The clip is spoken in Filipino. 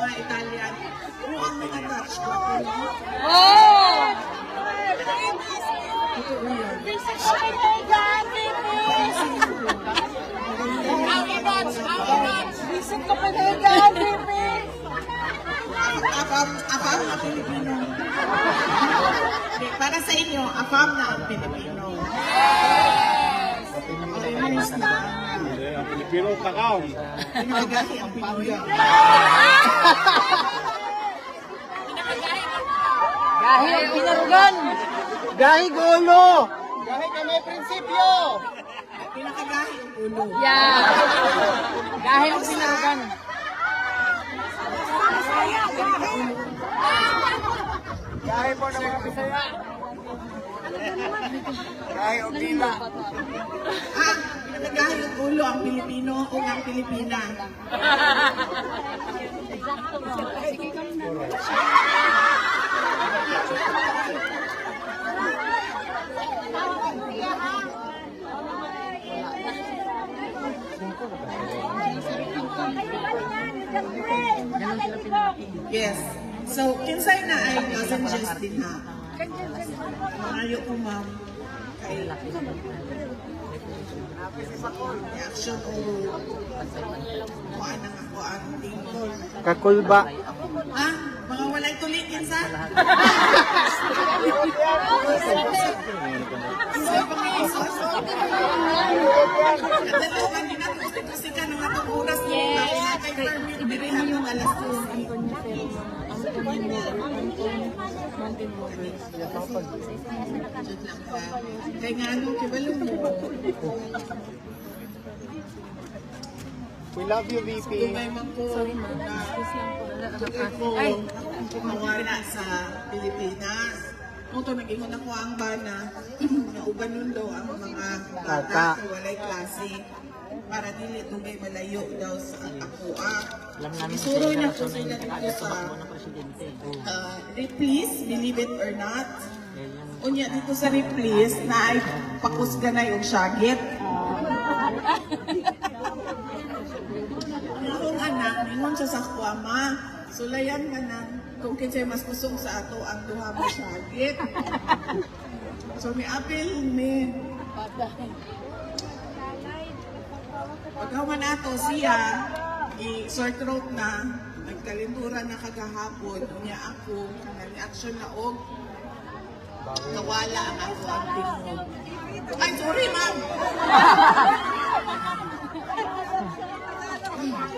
mga Italian. Kung ang mga Dutch ko, Oh! ito yun. Visit Copenhagen, baby! Afam na Pilipino. Okay, para sa inyo, afam na ang Pilipino. Orange na. Ang Pilipino, takaw. Pinakagahi ang Pinoy. Gahi ang pinarugan! Gahi gulo! Gahi ka may prinsipyo! Pinakagahi ang ulo. Yeah! Gahi ang pinarugan! Gahi po ng mga Bisaya! Gahi o dila! Pinakagahi ang ulo ang Pilipino o ang Pilipina. Yes. So, kinsay na ay cousin Jess din ha. Maayo ko ma'am. Kay reaction o kuhaan ang ako ang tingkol. Kakulba! Ha? Mga walay tuli kinsa? Sa pangiso. Kadalawan din ako gusto ka nung atong oras mo. Kay permit ibirihan yung alas 2. Kaya nga ano, kibalo mo. We love you, VP! May mangko na kumawala sa Pilipinas. Kung ito nag-ingon ako ang bana, nauban nun daw ang mga bata sa walay klase para dili dugay malayo daw sa akuha. Isuro niya po sila dito sa Replace, believe it or not. Unya dito sa Replace na ay pakusganay og syagit. Ang akong anak, ningon siya sa kuwama, sulayan ka na kung kinsay mas kusog sa ato ang duha mo syagit. So may apel me. Pagkawan ato siya, i-sore throat na, nagkalintura na kagahapon, unya ako, na-reaction na og, nawala ang ako ang tingog. Ay, sorry ma'am!